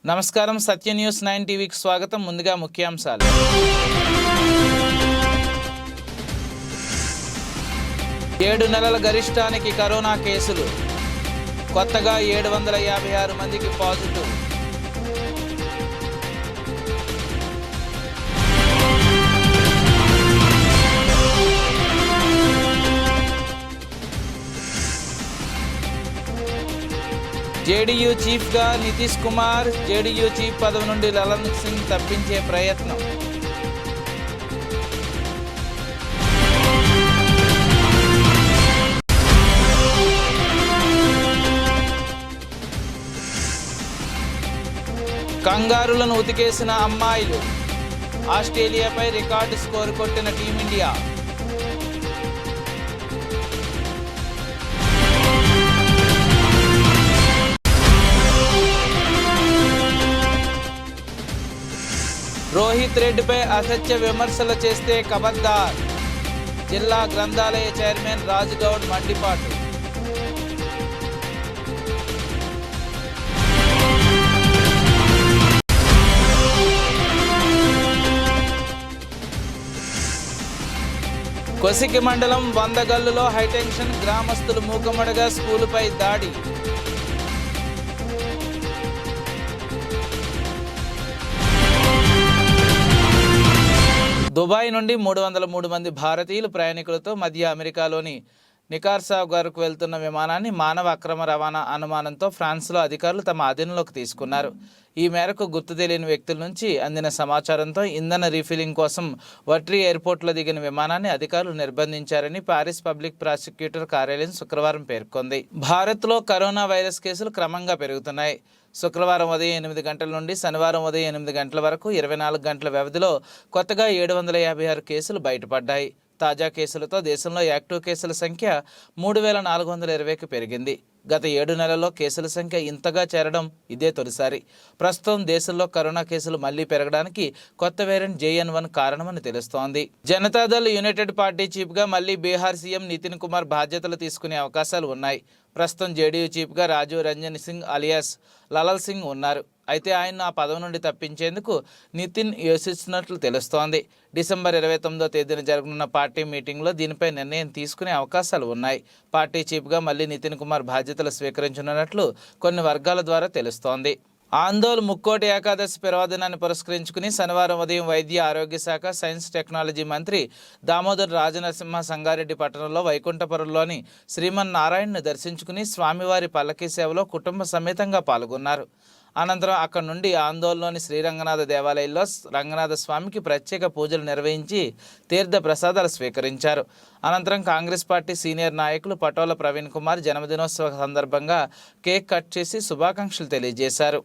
నమస్కారం, సత్య న్యూస్ 9 టీవీకి స్వాగతం. ముందుగా ముఖ్యాంశాలు. ఏడు నెలల గరిష్టానికి కరోనా కేసులు. కొత్తగా 756 మందికి పాజిటివ్. జేడీయూ చీఫ్గా నితీష్ కుమార్. జేడీయూ చీఫ్ పదవి నుండి లలన్ సింగ్ తప్పించే ప్రయత్నం. కంగారులను ఉతికేసిన అమ్మాయిలు. ఆస్ట్రేలియాపై రికార్డు స్కోరు కొట్టిన టీమిండియా. రోహిత్ రెడ్డిపై అసత్య విమర్శలు చేస్తే ఖబర్దార్. జిల్లా గ్రంథాలయ చైర్మన్ రాజుగౌడ్ మండిపాటు. కొసికి మండలం వందగల్లులో హైటెన్షన్. గ్రామస్తులు మూకమడగా స్కూలుపై దాడి. దుబాయ్ నుండి 303 మంది భారతీయులు ప్రయాణికులతో మధ్య అమెరికాలోని నికార్సాగాకు వెళ్తున్న విమానాన్ని మానవ అక్రమ రవాణా అనుమానంతో ఫ్రాన్స్లో అధికారులు తమ అధీనంలోకి తీసుకున్నారు. ఈ మేరకు గుర్తు తెలియని వ్యక్తుల నుంచి అందిన సమాచారంతో ఇంధన రీఫిల్లింగ్ కోసం వట్రీ ఎయిర్పోర్ట్లో దిగిన విమానాన్ని అధికారులు నిర్బంధించారని పారిస్ పబ్లిక్ ప్రాసిక్యూటర్ కార్యాలయం శుక్రవారం పేర్కొంది. భారత్లో కరోనా వైరస్ కేసులు క్రమంగా పెరుగుతున్నాయి. శుక్రవారం ఉదయం 8 గంటల నుండి శనివారం ఉదయం 8 గంటల వరకు 24 గంటల వ్యవధిలో కొత్తగా 756 కేసులు బయటపడ్డాయి. తాజా కేసులతో దేశంలో యాక్టివ్ కేసుల సంఖ్య 3420కి పెరిగింది. గత 7 నెలల్లో కేసుల సంఖ్య ఇంతగా చేరడం ఇదే తొలిసారి. ప్రస్తుతం దేశంలో కరోనా కేసులు మళ్లీ పెరగడానికి కొత్త వేరియంట్ JN1 కారణమని తెలుస్తోంది. జనతాదళ్ యునైటెడ్ పార్టీ చీఫ్గా మళ్లీ బీహార్ సీఎం నితిన్ కుమార్ బాధ్యతలు తీసుకునే అవకాశాలు ఉన్నాయి. ప్రస్తుతం జేడీయూ చీఫ్గా రాజీవ్ రంజన్ సింగ్ అలియాస్ లలన్ సింగ్ ఉన్నారు. అయితే ఆయన్ను ఆ పదవి నుండి తప్పించేందుకు నితిన్ యోచిస్తున్నట్లు తెలుస్తోంది. డిసెంబర్ 29వ తేదీన జరగనున్న పార్టీ మీటింగ్లో దీనిపై నిర్ణయం తీసుకునే అవకాశాలు ఉన్నాయి. పార్టీ చీఫ్గా మళ్లీ నితిన్ కుమార్ బాధ్యతలు స్వీకరించనున్నట్లు కొన్ని వర్గాల ద్వారా తెలుస్తోంది. ఆందోళ్ ముక్కోటి ఏకాదశి పర్వదినాన్ని పురస్కరించుకుని శనివారం ఉదయం వైద్య ఆరోగ్య శాఖ సైన్స్ టెక్నాలజీ మంత్రి దామోదర్ రాజనరసింహ సంగారెడ్డి పట్టణంలో వైకుంఠపురంలోని శ్రీమన్నారాయణను దర్శించుకుని స్వామివారి పల్లకీ సేవలో కుటుంబ సమేతంగా పాల్గొన్నారు. అనంతరం అక్కడి నుండి ఆందోళనలోని శ్రీరంగనాథ దేవాలయంలో రంగనాథ స్వామికి ప్రత్యేక పూజలు నిర్వహించి తీర్థ ప్రసాదాలు స్వీకరించారు. అనంతరం కాంగ్రెస్ పార్టీ సీనియర్ నాయకులు పటోల ప్రవీణ్ కుమార్ జన్మదినోత్సవ సందర్భంగా కేక్ కట్ చేసి శుభాకాంక్షలు తెలియజేశారు.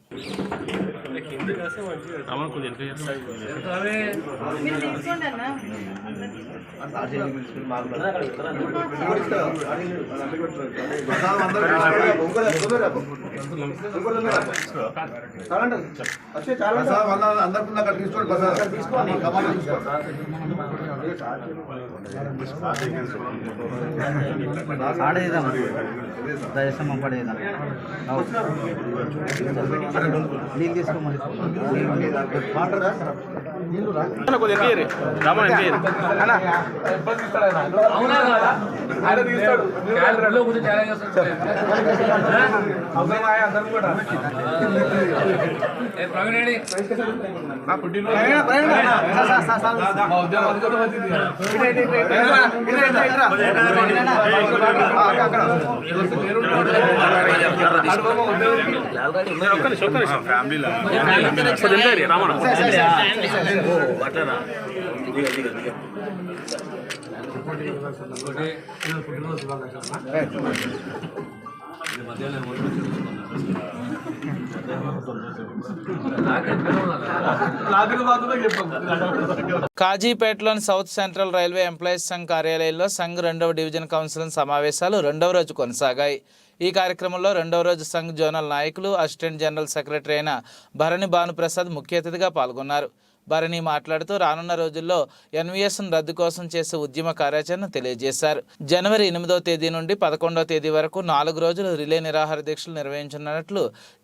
కాజీపేటలోని south central railway employees Sangh కార్యాలయంలో సంఘ్ 2వ డివిజన్ కౌన్సిల్ సమావేశాలు 2వ రోజు కొనసాగాయి. ఈ కార్యక్రమంలో 2వ రోజు సంఘ్ జోనల్ నాయకులు, అసిస్టెంట్ జనరల్ సెక్రటరీ అయిన భరణి భానుప్రసాద్ ముఖ్య అతిథిగా పాల్గొన్నారు. భరణి మాట్లాడుతూ రానున్న రోజుల్లో ఎన్వీఎస్ను రద్దు కోసం చేసే ఉద్యమ కార్యాచరణ తెలియజేశారు. జనవరి 8వ తేదీ నుండి 11వ తేదీ వరకు 4 రోజులు రిలే నిరాహార దీక్షలు నిర్వహించనున్నట్లు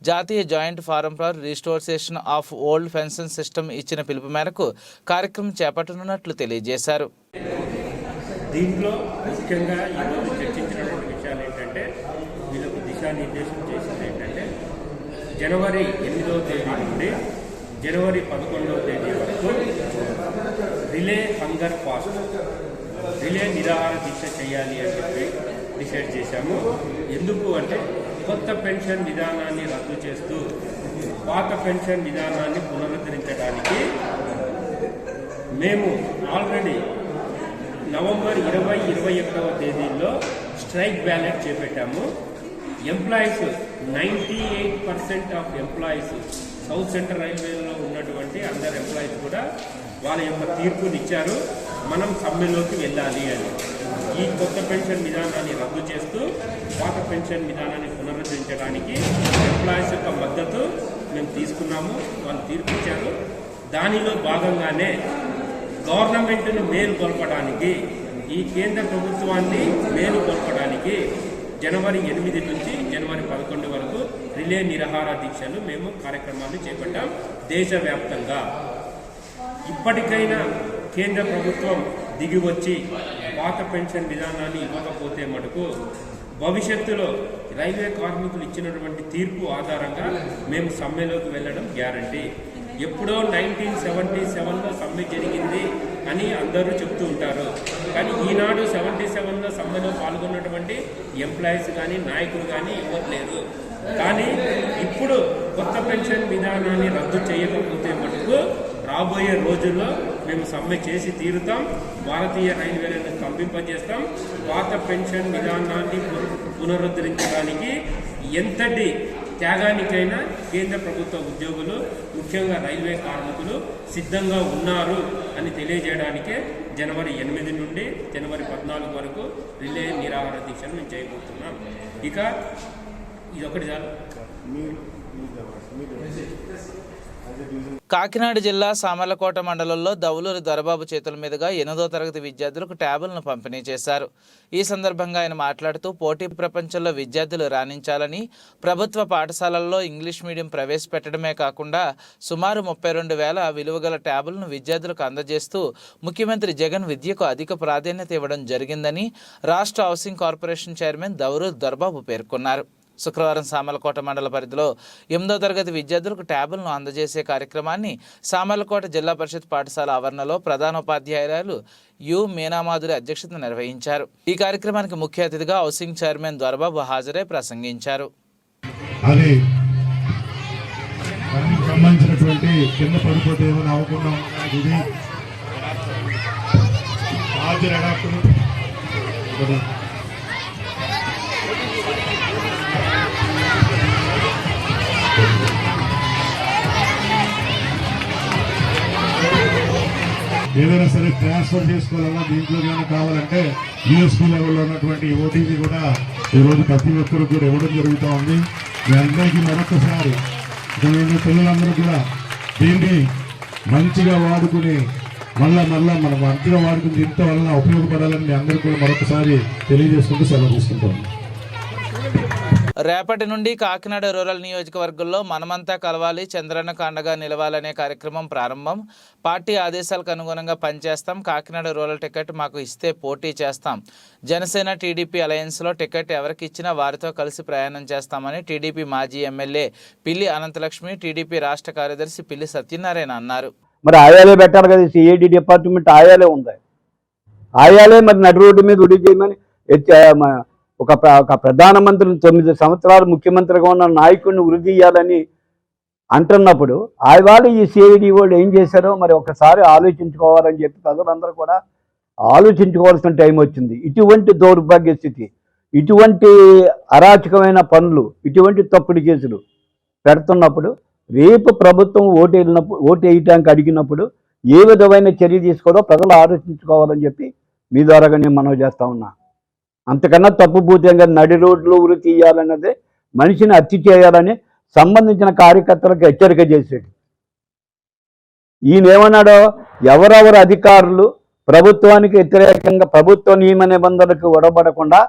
జాతీయ joint form for restoration of old pension system ఇచ్చిన పిలుపు మేరకు కార్యక్రమం చేపట్టనున్నట్లు తెలియజేశారు. దీంట్లో ముఖ్యంగా ఈరోజు చర్చించినటువంటి విషయాలు ఏంటంటే వీళ్ళకు దిశానిర్దేశం చేసింది ఏంటంటే జనవరి 8వ తేదీ నుండి జనవరి 11వ తేదీ వరకు రిలే హంగర్ ఫాస్ట్ రిలే నిరాహార దీక్ష చేయాలి అని చెప్పి డిసైడ్ చేశాము. ఎందుకు అంటే కొత్త పెన్షన్ విధానాన్ని రద్దు చేస్తూ పాత పెన్షన్ విధానాన్ని పునరుద్ధరించడానికి మేము ఆల్రెడీ నవంబర్ 20, 21వ తేదీల్లో స్ట్రైక్ బ్యాలెట్ చేపట్టాము. Employees 98% of employees south central రైల్వేలో ఉన్నటువంటి అందరు ఎంప్లాయీస్ కూడా వాళ్ళ యొక్క తీర్పునిచ్చారు, మనం సమ్మెలోకి వెళ్ళాలి అని. ఈ కొత్త పెన్షన్ విధానాన్ని రద్దు చేస్తూ పాత పెన్షన్ విధానాన్ని పునరుద్ధరించడానికి ఎంప్లాయీస్ యొక్క మద్దతు మేము తీసుకున్నాము, వాళ్ళు తీర్పిచ్చారు. దానిలో భాగంగానే గవర్నమెంట్ను మేలుకొల్పడానికి ఈ కేంద్ర ప్రభుత్వాన్ని మేలుకొల్పడానికి జనవరి 8 నుంచి జనవరి 11 వరకు రిలే నిరాహార దీక్షలు మేము కార్యక్రమాలు చేపట్టాం దేశవ్యాప్తంగా. ఇప్పటికైనా కేంద్ర ప్రభుత్వం దిగివచ్చి పాత పెన్షన్ విధానాన్ని ఇవ్వకపోతే మటుకు భవిష్యత్తులో రైల్వే కార్మికులు ఇచ్చినటువంటి తీర్పు ఆధారంగా మేము సమ్మెలోకి వెళ్ళడం గ్యారంటీ. ఎప్పుడో 1977లో సమ్మె జరిగింది అని అందరూ చెప్తూ ఉంటారు, కానీ ఈనాడు 77లో సమ్మెలో పాల్గొన్నటువంటి ఎంప్లాయీస్ కానీ నాయకులు కానీ ఇవ్వట్లేదు. కానీ ఇప్పుడు కొత్త పెన్షన్ విధానాన్ని రద్దు చేయకపోతే మటుకు రాబోయే రోజుల్లో మేము సమ్మె చేసి తీరుతాం, భారతీయ రైల్వేలను స్తంభింపజేస్తాం. పాత పెన్షన్ విధానాన్ని పునరుద్ధరించడానికి ఎంతటి త్యాగానికైనా కేంద్ర ప్రభుత్వ ఉద్యోగులు ముఖ్యంగా రైల్వే కార్మికులు సిద్ధంగా ఉన్నారు అని తెలియజేయడానికే జనవరి 8 నుండి జనవరి 14 వరకు రిలే నిరాహార దీక్షను మేము చేయబోతున్నాం. ఇక ఇదొకటి చాలు. కాకినాడ జిల్లా సామర్లకోట మండలంలో దౌలూరి దొరబాబు చేతుల మీదుగా 8వ తరగతి విద్యార్థులకు ట్యాబులను పంపిణీ చేశారు. ఈ సందర్భంగా ఆయన మాట్లాడుతూ పోటీ ప్రపంచంలో విద్యార్థులు రాణించాలని ప్రభుత్వ పాఠశాలల్లో ఇంగ్లీష్ మీడియం ప్రవేశపెట్టడమే కాకుండా సుమారు 32,000 విలువగల ట్యాబులను విద్యార్థులకు అందజేస్తూ ముఖ్యమంత్రి జగన్ విద్యకు అధిక ప్రాధాన్యత ఇవ్వడం జరిగిందని రాష్ట్ర housing corporation chairman Dauluri Dorababu పేర్కొన్నారు. శుక్రవారం సామర్లకోట మండల పరిధిలో 8వ తరగతి విద్యార్థులకు ట్యాబులను అందజేసే కార్యక్రమాన్ని సామర్లకోట జిల్లా పరిషత్ పాఠశాల ఆవరణలో ప్రధానోపాధ్యాయురాలు యు మీనామాధురి అధ్యక్షతన నిర్వహించారు. ఈ కార్యక్రమానికి ముఖ్య అతిథిగా హౌసింగ్ చైర్మన్ దొరబాబు హాజరై ప్రసంగించారు. ఏదైనా సరే ట్రాన్స్ఫర్ చేసుకోవాలన్నా దీంట్లో ఏమైనా కావాలంటే యూఎస్పీ లెవెల్లో ఉన్నటువంటి ఓటీపీ కూడా ఈరోజు ప్రతి ఒక్కరు కూడా ఇవ్వడం జరుగుతూ ఉంది. మీ అందరికీ మరొకసారి పిల్లలందరూ కూడా దీన్ని మంచిగా వాడుకుని మళ్ళా మనం మంచిగా వాడుకుని ఇంత వలన ఉపయోగపడాలని మీ అందరూ కూడా మరొకసారి తెలియజేసుకుంటూ సెలవు తీసుకుంటాం. రేపటి నుండి కాకినాడ రూరల్ నియోజకవర్గంలో మనమంతా కలవాలి, చంద్రన్నకు అండగా నిలవాలనే కార్యక్రమం ప్రారంభం. పార్టీ ఆదేశాలకు అనుగుణంగా పనిచేస్తాం. కాకినాడ రూరల్ టికెట్ మాకు ఇస్తే పోటీ చేస్తాం. జనసేన టీడీపీ అలయన్స్లో టికెట్ ఎవరికి ఇచ్చినా వారితో కలిసి ప్రయాణం చేస్తామని టీడీపీ మాజీ ఎమ్మెల్యే పిల్లి అనంతలక్ష్మి, టీడీపీ రాష్ట్ర కార్యదర్శి పిల్లి సత్యనారాయణ అన్నారు. మరి ఆయాలే పెట్టాలి కదా, సిఐడి డిపార్ట్మెంట్ ఆయాలే ఉంది. ఆయాలే మరి నడి రోడ్డు మీద ఉడి చేయమని ఒక ప్రధానమంత్రిని 9 సంవత్సరాలు ముఖ్యమంత్రిగా ఉన్న నాయకుడిని ఉరిదీయాలని అంటున్నప్పుడు వాళ్ళు ఈ సిఐడి వాళ్ళు ఏం చేశారో మరి ఒకసారి ఆలోచించుకోవాలని చెప్పి ప్రజలందరూ కూడా ఆలోచించుకోవాల్సిన టైం వచ్చింది. ఇటువంటి దౌర్భాగ్య స్థితి, ఇటువంటి అరాచకమైన పనులు, ఇటువంటి తప్పుడు కేసులు పెడుతున్నప్పుడు రేపు ప్రభుత్వం ఓటు వేయటానికి అడిగినప్పుడు ఏ విధమైన చర్య తీసుకోవాలో ప్రజలు ఆలోచించుకోవాలని చెప్పి మీ ద్వారాగా నేను మనవి చేస్తా ఉన్నా. అంతకన్నా తప్పుభూతంగా నడి రోడ్లు ఉరి తీయాలన్నదే మనిషిని హత్య చేయాలని సంబంధించిన కార్యకర్తలకు హెచ్చరిక చేశాడు. ఈయనేమన్నాడో, ఎవరెవరు అధికారులు ప్రభుత్వానికి వ్యతిరేకంగా, ప్రభుత్వ నియమ నిబంధనలకు ఒడబడకుండా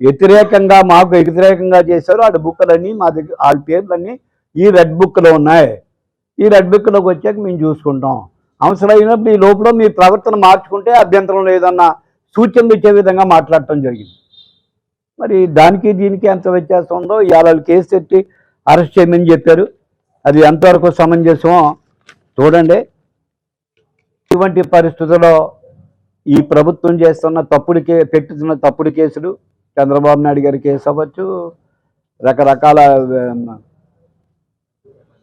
వ్యతిరేకంగా మాకు వ్యతిరేకంగా చేశారు, ఆ బుక్లన్నీ మా దగ్గర, వాళ్ళ పేర్లన్నీ ఈ రెడ్ బుక్లో ఉన్నాయి. ఈ రెడ్ బుక్లోకి వచ్చాక మేము చూసుకుంటాం. అవసరమైనప్పుడు ఈ లోపల మీ ప్రవర్తన మార్చుకుంటే అభ్యంతరం లేదన్న సూచనలు ఇచ్చే విధంగా మాట్లాడటం జరిగింది. మరి దానికి దీనికి ఎంత వ్యత్యాసం ఉందో ఇవాళ కేసు పెట్టి అరెస్ట్ చేయమని చెప్పారు. అది ఎంతవరకు సమంజసమో చూడండి. ఇటువంటి పరిస్థితుల్లో ఈ ప్రభుత్వం చేస్తున్న పెట్టుతున్న తప్పుడు కేసులు, చంద్రబాబు నాయుడు గారి కేసు అవ్వచ్చు, రకరకాల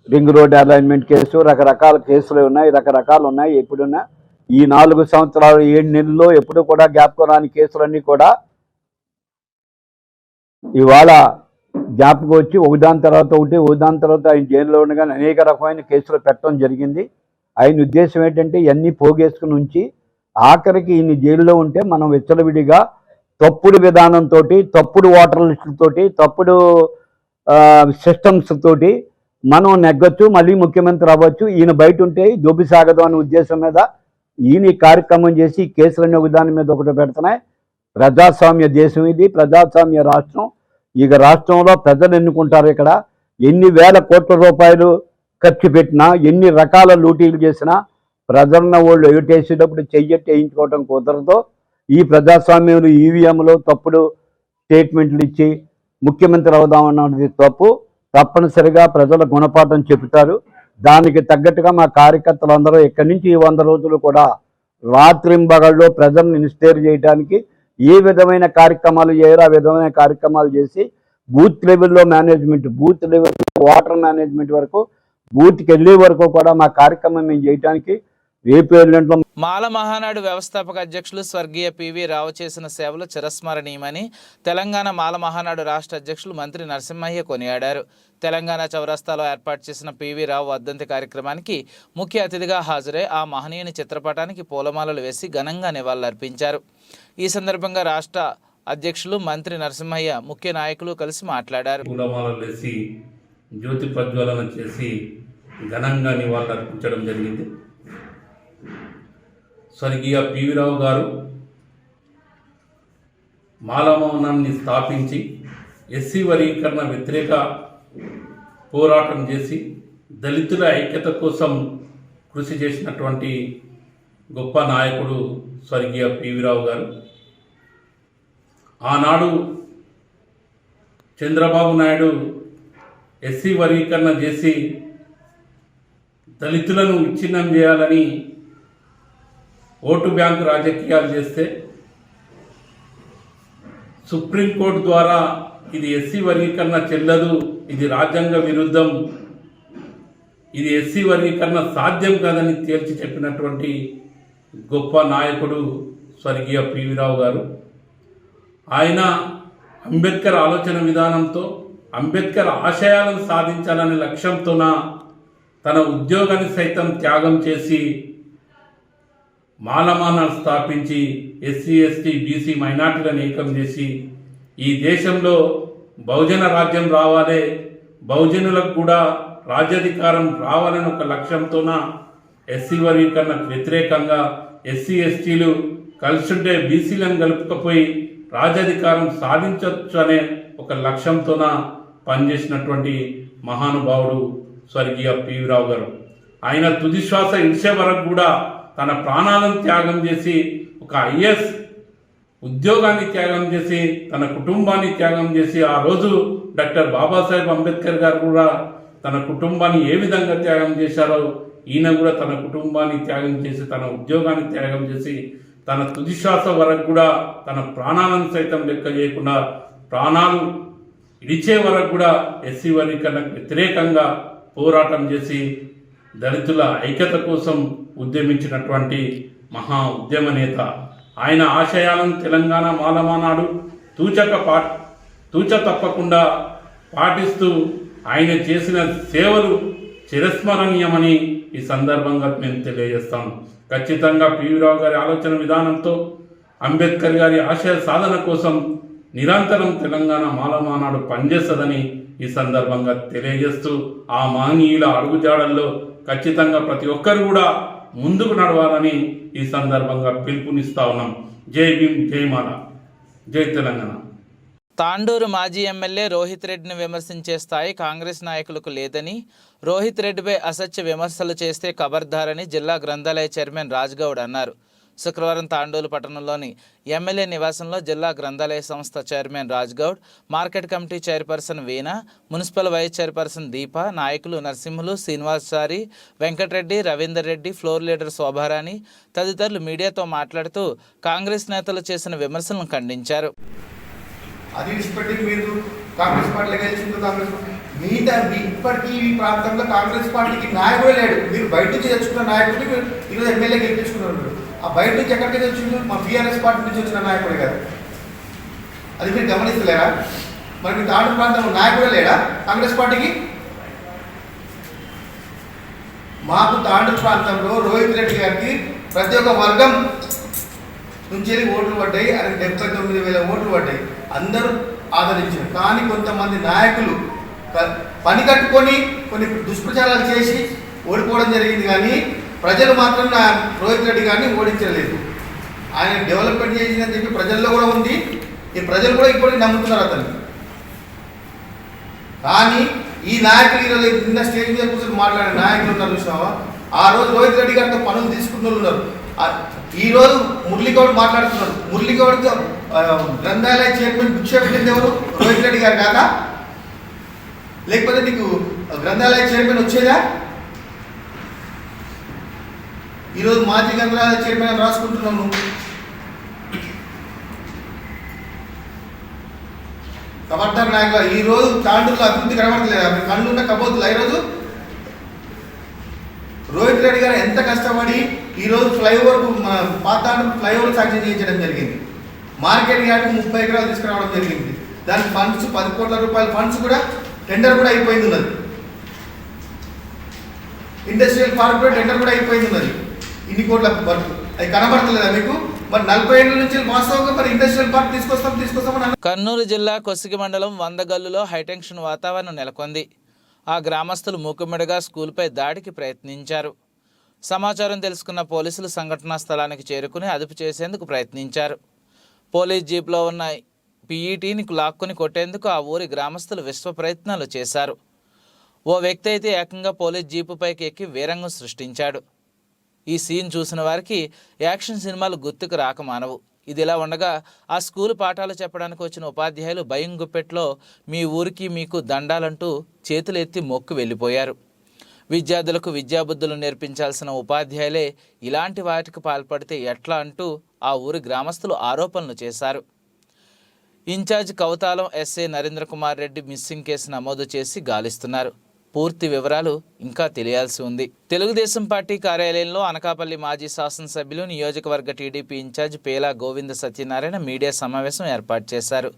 రింగ్ రోడ్ అలైన్మెంట్ కేసు, రకరకాల కేసులు ఉన్నాయి, రకరకాలు ఉన్నాయి. ఎప్పుడున్నా ఈ 4 సంవత్సరాలు 7 నెలల్లో ఎప్పుడు కూడా జ్ఞాపకం రాని కేసులన్నీ కూడా ఇవాళ జ్ఞాపకం వచ్చి ఒకదాని తర్వాత ఆయన జైల్లో ఉండగానే అనేక రకమైన కేసులు పెట్టడం జరిగింది. ఆయన ఉద్దేశం ఏంటంటే ఇవన్నీ పోగేసుకుని ఉంచి ఆఖరికి ఈయన జైల్లో ఉంటే మనం విచ్చలవిడిగా తప్పుడు విధానంతో, తప్పుడు ఓటర్ లిస్టులతోటి, తప్పుడు సిస్టమ్స్ తోటి మనం నెగ్గొచ్చు, మళ్ళీ ముఖ్యమంత్రి అవ్వచ్చు, ఈయన బయట ఉంటే దోపి సాగదు అనే ఉద్దేశం మీద ఈయన ఈ కార్యక్రమం చేసి కేసులన్నీ ఒకదాని మీద ఒకటి పెడుతున్నాయి. ప్రజాస్వామ్య దేశం ఇది, ప్రజాస్వామ్య రాష్ట్రం. ఇక రాష్ట్రంలో ప్రజలు ఎన్నుకుంటారు. ఇక్కడ ఎన్ని వేల కోట్ల రూపాయలు ఖర్చు పెట్టినా, ఎన్ని రకాల లూటీలు చేసినా ప్రజలను వాళ్ళు ఎగుటేసేటప్పుడు చెయ్యట్టి వేయించుకోవడం కుదరదు. ఈ ప్రజాస్వామ్యంలో ఈవీఎంలో తప్పుడు స్టేట్మెంట్లు ఇచ్చి ముఖ్యమంత్రి అవుదామన్నది తప్పు. తప్పనిసరిగా ప్రజల గుణపాఠం చెబుతారు. దానికి తగ్గట్టుగా మా కార్యకర్తలందరూ ఇక్కడి నుంచి ఈ 100 రోజులు కూడా రాత్రింబగళ్ళు ప్రజలను ఇన్స్పైర్ చేయడానికి ఏ విధమైన కార్యక్రమాలు చేయాలో ఆ విధమైన కార్యక్రమాలు చేసి బూత్ లెవెల్లో management, booth level water management వరకు, బూత్కి వెళ్ళే వరకు కూడా మా కార్యక్రమం మేము చేయడానికి రేపు ఎల్లుంట్లో. మాల మహానాడు వ్యవస్థాపక అధ్యక్షులు స్వర్గీయ పివి రావు చేసిన సేవలు చిరస్మరణీయమని తెలంగాణ మాల మహానాడు రాష్ట్ర అధ్యక్షులు మంత్రి నరసింహయ్య కొనియాడారు. తెలంగాణ చౌరస్తాలో ఏర్పాటు చేసిన పివి రావు వర్ధంతి కార్యక్రమానికి ముఖ్య అతిథిగా హాజరై ఆ మహనీయుని చిత్రపటానికి పూలమాలలు వేసి ఘనంగా నివాళులర్పించారు. ఈ సందర్భంగా రాష్ట్ర అధ్యక్షులు మంత్రి నరసింహయ్య ముఖ్య నాయకులు కలిసి మాట్లాడారు. పూలమాలలు వేసి జ్యోతి ప్రజ్వలన చేసి ఘనంగా నివాళులర్పించడం జరిగింది. స్వర్గీయ పివి రావు గారు మాలమౌనాన్ని స్థాపించి ఎస్సీ వర్గీకరణ వ్యతిరేక పోరాటం చేసి దళితుల ఐక్యత కోసం కృషి చేసినటువంటి గొప్ప నాయకుడు స్వర్గీయ పివి రావు గారు. ఆనాడు చంద్రబాబు నాయుడు ఎస్సీ వర్గీకరణ చేసి దళితులను విచ్ఛిన్నం చేయాలని ఓటు బ్యాంకు రాజకీయాలు చేస్తే సుప్రీంకోర్టు ద్వారా ఇది ఎస్సీ వర్గీకరణ చెల్లదు, ఇది రాజ్యాంగ విరుద్ధం, ఇది ఎస్సీ వర్గీకరణ సాధ్యం కాదని తేల్చి చెప్పినటువంటి గొప్ప నాయకుడు స్వర్గీయ పివి రావు గారు. ఆయన అంబేద్కర్ ఆలోచన విధానంతో, అంబేద్కర్ ఆశయాలను సాధించాలనే లక్ష్యంతోన తన ఉద్యోగాన్ని సైతం త్యాగం చేసి మాలమానాలు స్థాపించి ఎస్సీ ఎస్టీ బీసీ మైనార్టీలను ఏకం చేసి ఈ దేశంలో బహుజన రాజ్యం రావాలి, బహుజనులకు కూడా రాజ్యాధికారం రావాలని ఒక లక్ష్యంతోన ఎస్సీ వర్గీకరణకు వ్యతిరేకంగా ఎస్సీ ఎస్టీలు కలిసింటే బీసీలను కలుపుకపోయి రాజ్యాధికారం సాధించవచ్చు అనే ఒక లక్ష్యంతోన పనిచేసినటువంటి మహానుభావుడు స్వర్గీయ పివి రావు గారు. ఆయన తుది శ్వాస ఇచ్చే వరకు కూడా తన ప్రాణాలను త్యాగం చేసి ఒక ఐఏఎస్ ఉద్యోగాన్ని త్యాగం చేసి తన కుటుంబాన్ని త్యాగం చేసి, ఆ రోజు డాక్టర్ బాబాసాహెబ్ అంబేద్కర్ గారు కూడా తన కుటుంబాన్ని ఏ విధంగా త్యాగం చేశారో ఈయన కూడా తన కుటుంబాన్ని త్యాగం చేసి, తన ఉద్యోగాన్ని త్యాగం చేసి, తన తుది శ్వాస వరకు కూడా తన ప్రాణాలను సైతం లెక్క చేయకుండా ప్రాణాలు ఇడిచే వరకు కూడా ఎస్సీ వర్గీకరణకు వ్యతిరేకంగా పోరాటం చేసి దళితుల ఐక్యత కోసం ఉద్యమించినటువంటి మహా ఉద్యమ నేత. ఆయన ఆశయాలను తెలంగాణ మాలమానాడు తూచ తప్పకుండా పాటిస్తూ ఆయన చేసిన సేవలు చిరస్మరణీయమని ఈ సందర్భంగా మేము తెలియజేస్తాం. ఖచ్చితంగా పివి రావు గారి ఆలోచన విధానంతో అంబేద్కర్ గారి ఆశయ సాధన కోసం నిరంతరం తెలంగాణ మాలమానాడు పనిచేస్తుందని ఈ సందర్భంగా తెలియజేస్తూ ఆ మహనీయుల అడుగుజాడల్లో ఖచ్చితంగా ప్రతి ఒక్కరు కూడా ముందుకు నడవాలని ఈ సందర్భంగా పిలుపునిస్తా ఉన్నాం. జై భీమ్, జై మాల, జై తెలంగాణ. తాండూరు మాజీ ఎమ్మెల్యే రోహిత్ రెడ్డిని విమర్శించే స్థాయి కాంగ్రెస్ నాయకులకు లేదని, రోహిత్ రెడ్డిపై అసత్య విమర్శలు చేస్తే ఖబర్దారని జిల్లా గ్రంథాలయ చైర్మన్ రాజ్గౌడ్ అన్నారు. శుక్రవారం తాండూరు పట్టణంలోని ఎమ్మెల్యే నివాసంలో జిల్లా గ్రంథాలయ సంస్థ chairman Rajgoud, market committee chairperson వీణ, మున్సిపల్ వైస్ చైర్పర్సన్ దీప, నాయకులు నరసింహులు, శ్రీనివాసచారి, వెంకటరెడ్డి, రవీందర్ రెడ్డి, ఫ్లోర్ లీడర్ శోభారాణి తదితరులు మీడియాతో మాట్లాడుతూ కాంగ్రెస్ నేతలు చేసిన విమర్శలను ఖండించారు. అది విడిచిపెట్టి మీరు కాంగ్రెస్ పార్టీలో గెలిచింది. కాంగ్రెస్ మిగతా ఇప్పటికీ ఈ ప్రాంతంలో కాంగ్రెస్ పార్టీకి నాయకుడే లేడు. మీరు బయట నుంచి తెచ్చుకున్న నాయకుడిని మీరు ఈరోజు ఎమ్మెల్యే గెలిపించుకున్నారు. ఆ బయట నుంచి ఎక్కడికి తెచ్చిండు? మా బీఆర్ఎస్ పార్టీ నుంచి వచ్చిన నాయకుడే కదా. అది మీరు గమనిస్తలేరా? మరి మీ తాండూరు ప్రాంతంలో నాయకుడే లేడా కాంగ్రెస్ పార్టీకి? మాకు తాండూరు ప్రాంతంలో రోహిత్ రెడ్డి గారికి ప్రతి ఒక్క వర్గం నుంచి ఓట్లు పడ్డాయి. ఆయన 79,000 ఓట్లు పడ్డాయి. అందరూ ఆదరించారు. కానీ కొంతమంది నాయకులు పని కట్టుకొని కొన్ని దుష్ప్రచారాలు చేసి ఓడిపోవడం జరిగింది. కానీ ప్రజలు మాత్రం రోహిత్ రెడ్డి గారిని ఓడించలేదు. ఆయన డెవలప్మెంట్ చేసిందని చెప్పి ప్రజల్లో కూడా ఉంది. ఈ ప్రజలు కూడా ఇప్పటికీ నమ్ముతున్నారు అతన్ని. కానీ ఈ నాయకులు ఈరోజు నిన్న స్టేజ్ మీద కూర్చొని మాట్లాడే నాయకులు ఉన్నారు చూసావా, ఆ రోజు రోహిత్ రెడ్డి గారితో పనులు తీసుకున్న వాళ్ళు ఉన్నారు. ఈరోజు మురళీగౌడ్ మాట్లాడుతున్నారు. మురళీగౌడ్కి గ్రంథాలయ చైర్మన్ భిక్ష పెట్టింది ఎవరు? రోహిత్ రెడ్డి గారు కాదా? లేకపోతే నీకు గ్రంథాలయ చైర్మన్ వచ్చేదా? ఈరోజు మాజీ గ్రంథాలయ చైర్మన్ రాసుకుంటున్నావు నువ్వు. కబడ్డారు నాయకులు. ఈరోజు తాండూరులో అభివృద్ధి కనబడతలేదు. అవి కళ్ళున్న కబోతులు. ఈరోజు రోహిత్ రెడ్డి గారు ఎంత కష్టపడి ఈరోజు ఫ్లైఓవర్కు పాత ఫ్లైఓవర్ శాంక్షన్ చేయించడం జరిగింది. మార్కెట్ యార్డ్కి 30 ఎకరాలు తీసుకురావడం జరిగింది. దానికి ఫండ్స్ 10 కోట్ల రూపాయల ఫండ్స్ కూడా టెండర్ కూడా అయిపోయింది ఉన్నది. ఇండస్ట్రియల్ పార్క్ కూడా టెండర్ కూడా అయిపోయింది ఉన్నది. ఇన్ని కోట్ల వర్క్ అది కనబడతలేదా మీకు? మరి 40 ఏళ్ళ నుంచి వాస్తవంగా మరి ఇండస్ట్రియల్ పార్క్ తీసుకొస్తామని. కర్నూలు జిల్లా కొసిగి మండలం వందగల్లులో హైటెన్షన్ వాతావరణం నెలకొంది. ఆ గ్రామస్తులు మూకుమ్మడిగా స్కూల్పై దాడికి ప్రయత్నించారు. సమాచారం తెలుసుకున్న పోలీసులు సంఘటనా స్థలానికి చేరుకుని అదుపు చేసేందుకు ప్రయత్నించారు. పోలీస్ జీప్లో ఉన్న పీఈటీని లాక్కుని కొట్టేందుకు ఆ ఊరి గ్రామస్తులు విశ్వ ప్రయత్నాలు చేశారు. ఓ వ్యక్తి అయితే ఏకంగా పోలీస్ జీపుపైకి ఎక్కి వీరంగం సృష్టించాడు. ఈ సీన్ చూసిన వారికి యాక్షన్ సినిమాలు గుర్తుకు రాక మానవు. ఇదిలా ఉండగా ఆ స్కూల్ పాఠాలు చెప్పడానికి వచ్చిన ఉపాధ్యాయులు భయం గుప్పెట్లో మీ ఊరికి మీకు దండాలంటూ చేతులు ఎత్తి మొక్కు వెళ్ళిపోయారు. విద్యార్థులకు విద్యాబుద్ధులు నేర్పించాల్సిన ఉపాధ్యాయులే ఇలాంటి వాటికి పాల్పడితే ఎట్లా అంటూ ఆ ఊరి గ్రామస్తులు ఆరోపణలు చేశారు. In charge Kauthalam SI Narendra Kumar Reddy missing case నమోదు చేసి గాలిస్తున్నారు. పూర్తి వివరాలు ఇంకా తెలియాల్సి ఉంది. తెలుగుదేశం పార్టీ కార్యాలయంలో అనకాపల్లి మాజీ శాసనసభ్యులు నియోజకవర్గ TDP incharge పేలా Govinda Satyanarayana media సమావేశం ఏర్పాటు చేశారు.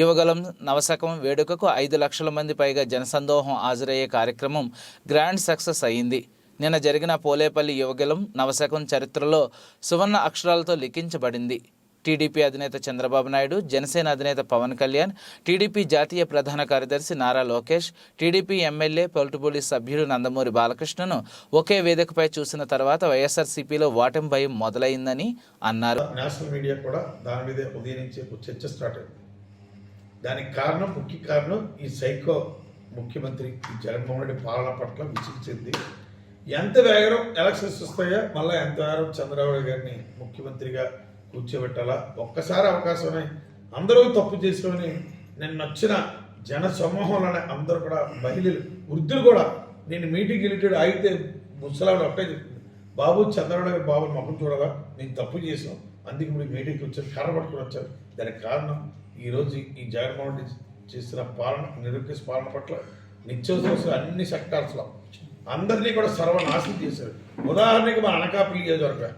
యువగలం నవశకం వేడుకకు 5 లక్షల మంది పైగా జనసందోహం హాజరయ్యే కార్యక్రమం గ్రాండ్ సక్సెస్ అయింది. నిన్న జరిగిన పోలేపల్లి యువగలం నవశకం చరిత్రలో సువర్ణ అక్షరాలతో లిఖించబడింది. టీడీపీ అధినేత చంద్రబాబు నాయుడు, జనసేన అధినేత పవన్ కళ్యాణ్, టీడీపీ జాతీయ ప్రధాన కార్యదర్శి నారా లోకేష్, టీడీపీ ఎమ్మెల్యే పొలిటిబుల్ సభ్యుడు నందమూరి బాలకృష్ణను ఒకే వేదికపై చూసిన తర్వాత వైఎస్ఆర్సీపీలో ఓటమి భయం మొదలైందని అన్నారు. నేషనల్ మీడియా కూడా దాని మీద ఉదయం నుంచి చర్చ స్టార్ట్ అయింది. దానికి కారణం, ముఖ్య కారణం ఈ సైకో ముఖ్యమంత్రి జగన్మోహన్ రెడ్డి పాలన పట్ల విసిగించింది. ఎంత వేగం ఎలక్షన్స్ వస్తాయో మళ్ళీ ఎంత వేగం చంద్రబాబు గారిని ముఖ్యమంత్రిగా కూర్చోబెట్టాలా. ఒక్కసారి అవకాశమే అందరూ తప్పు చేసుకొని నేను నచ్చిన జన సమూహంలోనే అందరూ కూడా మహిళలు, వృద్ధులు కూడా నేను మీటింగ్ వెళ్ళేటాడు ఆగితే ముసలాడు ఒకటే చెప్తుంది, బాబు చంద్రబాబు గారు బాబు మొహం చూడవా, నేను తప్పు చేసాం, అందుకే ఇప్పుడు మీటింగ్కి వచ్చారు, కర్ర పట్టుకుని వచ్చారు. దానికి కారణం ఈరోజు ఈ జగన్మోహన్ రెడ్డి చేసిన పాలన, నిరుద్దేశ పాలన పట్ల నిత్యావసర అన్ని సెక్టార్స్లో అందరినీ కూడా సర్వనాశనం చేశారు. ఉదాహరణకి మన అనకాపల్లి నియోజకవర్గం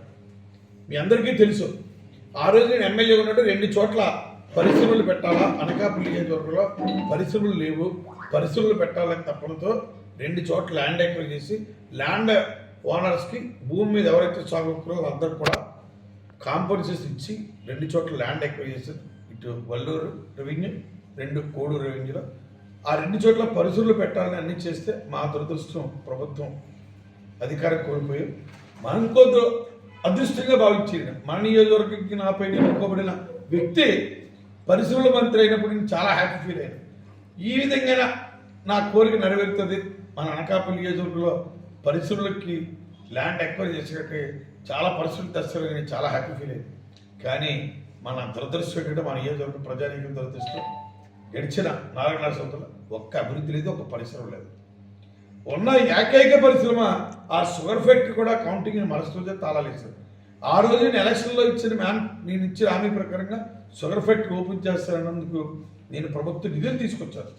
మీ అందరికీ తెలుసు. ఆ రోజు నేను ఎమ్మెల్యే ఉన్నట్టు 2 చోట్ల పరిశ్రమలు పెట్టాలా, అనకాపల్లి నియోజకవర్గంలో పరిశ్రమలు లేవు, పరిశ్రమలు పెట్టాలని తప్పడంతో 2 చోట్ల ల్యాండ్ ఎక్వైర్ చేసి ల్యాండ్ ఓనర్స్కి భూమి మీద ఎవరైతే సాగుతారో అందరూ కూడా కాంపన్సేషన్ ఇచ్చి 2 చోట్ల ల్యాండ్ ఎక్వైర్ చేసి, ఇటు వల్లూరు రెవెన్యూ, 2 కోడూరు రెవెన్యూలో ఆ 2 చోట్ల పరిశ్రమలు పెట్టాలని అన్ని చేస్తే మా దురదృష్టం ప్రభుత్వం అధికారం కోల్పోయి మనం ఇంకొద్దు అదృష్టంగా భావించాడు. మన నియోజకవర్గంకి నాపై ఎన్నుకోబడిన వ్యక్తి పరిశ్రమల మంత్రి అయినప్పుడు నేను చాలా హ్యాపీ ఫీల్ అయ్యాను. ఈ విధంగా నా కోరిక నెరవేరుతుంది. మన అనకాపల్లి నియోజకవర్గంలో పరిశ్రమలకి ల్యాండ్ ఎక్వైర్ చేసేటట్టు చాలా పరిస్థితులు తెస్తారు. నేను చాలా హ్యాపీ ఫీల్ అయ్యాను. కానీ మన దురదృష్టం ఏంటంటే మన నియోజకవర్గం ప్రజానీకం దురదృష్టం గడిచిన 4.5 సంవత్సరాలు ఒక్క అభివృద్ధి లేదు, ఒక్క పరిశ్రమ లేదు. ఉన్న ఏకైక పరిశ్రమ ఆ షుగర్ ఫ్యాక్టరీ కూడా కౌంటింగ్ మరుసటి రోజే తాళాలు ఇస్తారు. ఆ రోజు నేను ఎలక్షన్లో నేను ఇచ్చిన హామీ ప్రకారంగా షుగర్ ఫ్యాక్టరీ ఓపెన్ చేస్తానన్నందుకు నేను ప్రభుత్వ నిధులు తీసుకొచ్చాను.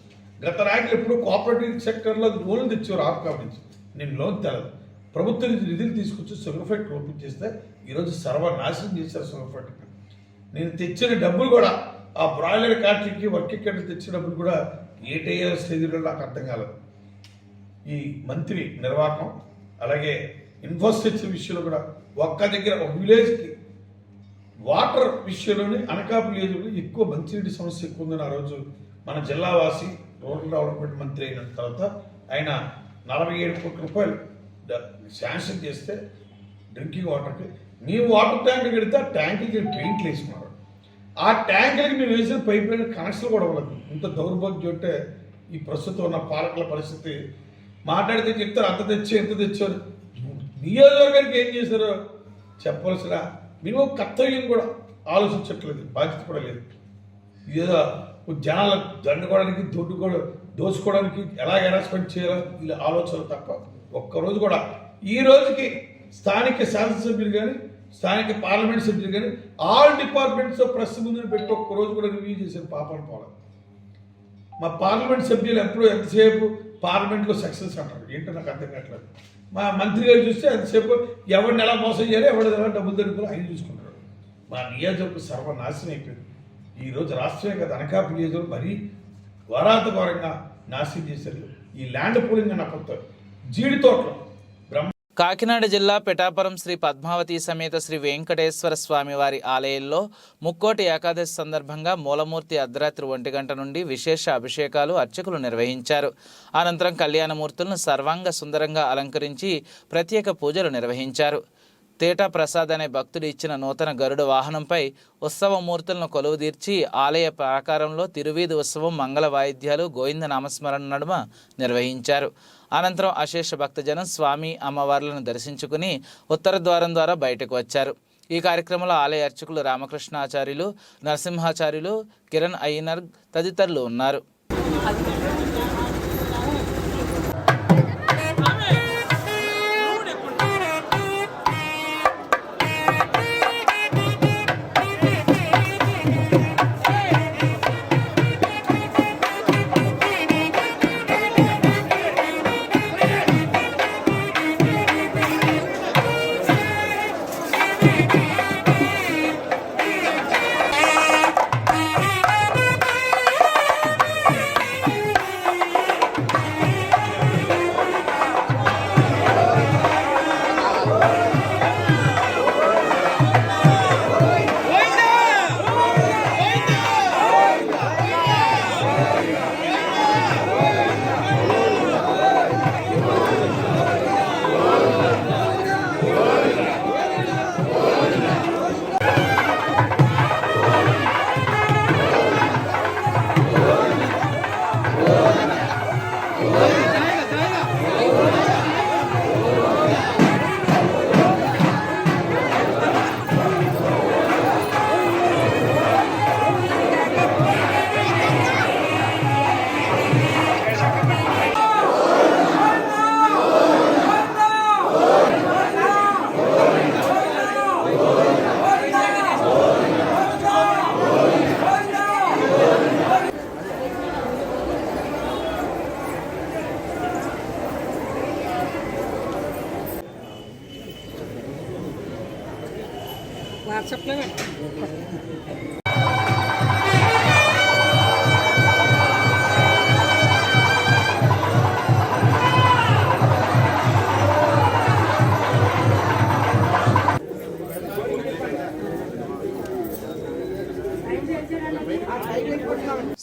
గత నాయకులు ఎప్పుడు కోఆపరేటివ్ సెక్టర్లో లోన్లు తెచ్చారు. ఆఫ్కాప్ నుంచి నేను లోన్ తెలదు, ప్రభుత్వ నిధులు తీసుకొచ్చి షుగర్ ఫ్యాక్టరీ ఓపెన్ చేస్తే ఈరోజు సర్వనాశనం చేశారు షుగర్ ఫ్యాక్టరీ. నేను తెచ్చిన డబ్బులు కూడా ఆ బ్రాయిలర్ కాట్రీకి వర్క్ ఎక్కడ తెచ్చిన డబ్బులు కూడా ఏటయ్యే స్టేజ్లో నాకు అర్థం కాలేదు. ఈ మంత్రి నిర్వాహకం అలాగే ఇన్ఫ్రాస్ట్రక్చర్ విషయంలో కూడా ఒక్క దగ్గర ఒక విలేజ్కి వాటర్ విషయంలోనే అనకాపల్లి నియోజకవర్గంలో ఎక్కువ మంచినీటి సమస్య ఎక్కువ ఉందని ఆ రోజు మన జిల్లావాసి రూరల్ డెవలప్మెంట్ మంత్రి అయిన తర్వాత ఆయన 47 కోట్ల రూపాయలు శాంక్షన్ చేస్తే డ్రింకింగ్ వాటర్కి మేము వాటర్ ట్యాంక్ కడితే ఆ ట్యాంకులకి పెయింట్లు వేసుకున్నారు. ఆ ట్యాంకులకి మేము వేసిన పైప్ లైన్ కనెక్షన్లు కూడా ఉండదు. ఇంత దౌర్భాగ్యం అంటే ఈ ప్రస్తుతం ఉన్న పాలకుల పరిస్థితి. మాట్లాడితే చెప్తారు అంత తెచ్చి ఎంత తెచ్చారు. నియోజకవర్గానికి ఏం చేశారో చెప్పవలసిన మినిమం కర్తవ్యం కూడా ఆలోచించట్లేదు, బాధ్యత కూడా లేదు. ఏదో జనాల దండుకోవడానికి దోచుకోవడానికి ఎలా హెరాస్మెంట్ చేయాలో ఇలా ఆలోచనలు తప్ప ఒక్కరోజు కూడా ఈ రోజుకి స్థానిక శాసనసభ్యులు కానీ స్థానిక పార్లమెంట్ సభ్యులు కానీ ఆల్ డిపార్ట్మెంట్స్ ప్రెస్ ముందు పెట్టి ఒక్కరోజు కూడా రివ్యూ చేశారు. పాపం పోవాలి. మా పార్లమెంట్ సభ్యులు ఎప్పుడు ఎంతసేపు పార్లమెంట్లో సక్సెస్ అంటారు. ఏంటో నాకు అర్థం కావట్లేదు. మా మంత్రి గారు చూస్తే ఎంతసేపు ఎవరిని ఎలా మోసం చేయాలి, ఎవరిని ఎలా డబ్బులు దొరుకుతారో ఆయన చూసుకుంటారు. మా నియోజకవర్గం సర్వనాశనం అయిపోయింది. ఈరోజు రాష్ట్రమే కదా అనకాపల్లి నియోజకవర్గం మరీ వరాతపరంగా నాశనం చేశారు. ఈ ల్యాండ్ పూలింగ్ అన్న కొత్త జీడి తోటలో కాకినాడ జిల్లా పిఠాపురం శ్రీ పద్మావతి సమేత శ్రీ వెంకటేశ్వర స్వామి వారి ఆలయంలో ముక్కోటి ఏకాదశి సందర్భంగా మూలమూర్తి అర్ధరాత్రి 1 గంట నుండి విశేష అభిషేకాలు అర్చకులు నిర్వహించారు. అనంతరం కళ్యాణమూర్తులను సర్వాంగ సుందరంగా అలంకరించి ప్రత్యేక పూజలు నిర్వహించారు. తేటా ప్రసాద్ అనే భక్తుడు ఇచ్చిన నూతన గరుడ వాహనంపై ఉత్సవమూర్తులను కొలువుదీర్చి ఆలయ ప్రాకారంలో తిరువీధి ఉత్సవం మంగళ వాయిద్యాలు గోవింద నామస్మరణ నడుమ నిర్వహించారు. అనంతరం అశేష భక్తజనం స్వామి అమ్మవార్లను దర్శించుకుని ఉత్తర ద్వారం ద్వారా బయటకు వచ్చారు. ఈ కార్యక్రమంలో ఆలయ అర్చకులు రామకృష్ణాచార్యులు, నరసింహాచార్యులు, కిరణ్ అయ్యనర్ తదితరులు ఉన్నారు.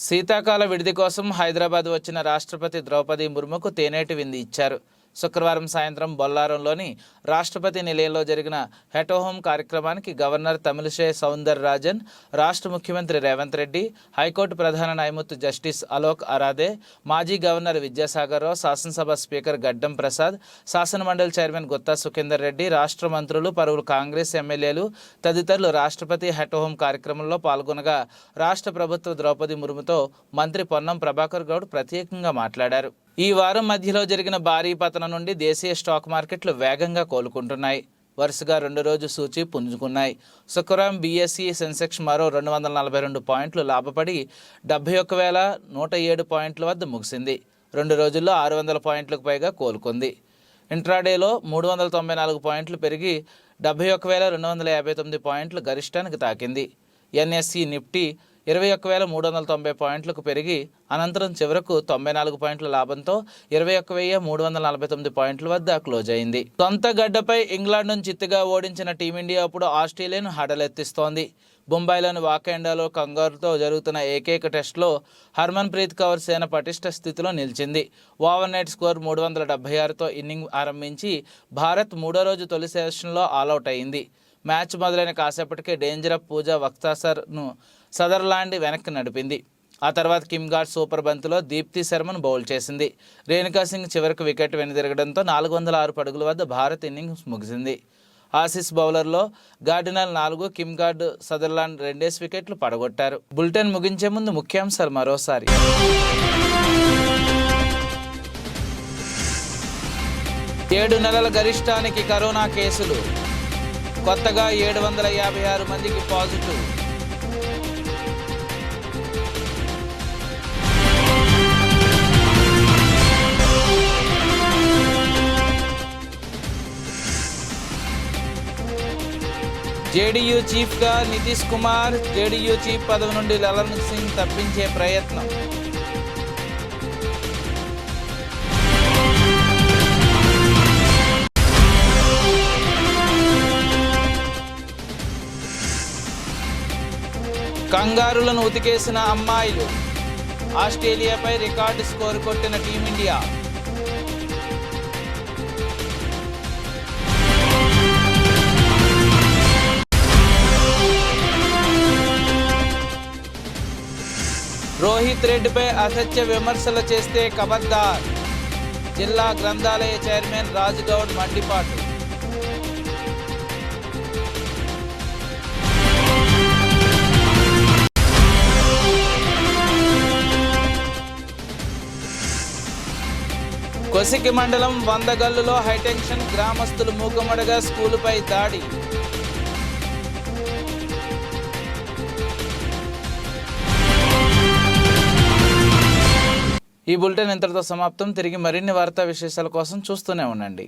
శీతాకాల విడిది కోసం హైదరాబాద్ వచ్చిన రాష్ట్రపతి ద్రౌపది ముర్ముకు తేనేటి విందు ఇచ్చారు. శుక్రవారం సాయంత్రం బొల్లారంలోని రాష్ట్రపతి నిలయంలో జరిగిన హెట్ హోమ్ కార్యక్రమానికి గవర్నర్ తమిళిసై సౌందరరాజన్, రాష్ట్ర ముఖ్యమంత్రి రేవంత్ రెడ్డి, హైకోర్టు ప్రధాన న్యాయమూర్తి జస్టిస్ అలోక్ అరాదే, మాజీ గవర్నర్ విద్యాసాగర్ రావు, శాసనసభ స్పీకర్ గడ్డం ప్రసాద్, శాసనమండలి చైర్మన్ గుత్తా సుఖేందర్ రెడ్డి, రాష్ట్ర మంత్రులు, పలువురు కాంగ్రెస్ ఎమ్మెల్యేలు తదితరులు రాష్ట్రపతి హెట్ హోమ్ కార్యక్రమంలో పాల్గొనగా రాష్ట్ర ప్రభుత్వ ద్రౌపది ముర్ముతో మంత్రి పొన్నం ప్రభాకర్ గౌడ్ ప్రత్యేకంగా మాట్లాడారు. ఈ వారం మధ్యలో జరిగిన భారీ పతనం నుండి దేశీయ స్టాక్ మార్కెట్లు వేగంగా కోలుకుంటున్నాయి. వరుసగా 2 రోజు సూచీ పుంజుకున్నాయి. శుక్రవారం బీఎస్ఈ సెన్సెక్స్ మరో 242 పాయింట్లు లాభపడి 71,107 పాయింట్ల వద్ద ముగిసింది. 2 రోజుల్లో 600 పాయింట్లకు పైగా కోలుకుంది. ఇంట్రాడేలో 394 పాయింట్లు పెరిగి 71,259 పాయింట్లు గరిష్టానికి తాకింది. ఎన్ఎస్ఈ నిఫ్టీ 21,390 పాయింట్లకు పెరిగి అనంతరం చివరకు 94 పాయింట్ల లాభంతో 21,349 పాయింట్ల వద్ద క్లోజ్ అయింది. సొంత గడ్డపై ఇంగ్లాండ్ను చిత్తుగా ఓడించిన టీమిండియా ఇప్పుడు ఆస్ట్రేలియాను హడలెత్తిస్తోంది. బొంబాయిలోని వాకెండాలో కంగారుతో జరుగుతున్న ఏకైక టెస్టులో హర్మన్ ప్రీత్ కౌర్ సేన పటిష్ట స్థితిలో నిలిచింది. ఓవర్నైట్ స్కోర్ 376తో ఇన్నింగ్ ఆరంభించి భారత్ 3వ రోజు తొలి సెషన్లో ఆలౌట్ అయింది. మ్యాచ్ మొదలైన కాసేపటికే డేంజరప్ పూజా వక్తాసర్ను సదర్లాండ్ వెనక్కి నడిపింది. ఆ తర్వాత కిమ్ గార్డ్ సూపర్ బంతిలో దీప్తి శర్మను బౌల్ చేసింది. రేణుకా సింగ్ చివరకు వికెట్ వెనుదిరగడంతో 406 పరుగుల వద్ద భారత్ ఇన్నింగ్స్ ముగిసింది. ఆసీస్ బౌలర్లో గార్డినర్ 4, కిమ్ గార్డ్, సదర్లాండ్ 2 వికెట్లు పడగొట్టారు. బులెటిన్ ముగించే ముందు ముఖ్యాంశాలు మరోసారి. 7 నెలల గరిష్టానికి కరోనా కేసులు, కొత్తగా 756 మందికి పాజిటివ్. జేడీయూ చీఫ్గా నితీష్ కుమార్, జేడీయూ చీఫ్ పదవి నుండి లలన్ సింగ్ తప్పించే ప్రయత్నం. కంగారులను ఉతికేసిన అమ్మాయిలు, ఆస్ట్రేలియాపై రికార్డు స్కోరు కొట్టిన టీమిండియా. రోహిత్ రెడ్డిపై అసత్య విమర్శలు చేస్తే ఖబర్దార్, జిల్లా గ్రంథాలయ చైర్మన్ రాజుగౌడ్ మండిపాటు. కొసికి మండలం వందగల్లులో హైటెన్షన్, గ్రామస్తులు మూకమడగా స్కూలుపై దాడి. ఈ బులెటిన్ ఇంతటితో సమాప్తం. తిరిగి మరిన్ని వార్తా విశేషాల కోసం చూస్తూనే ఉండండి.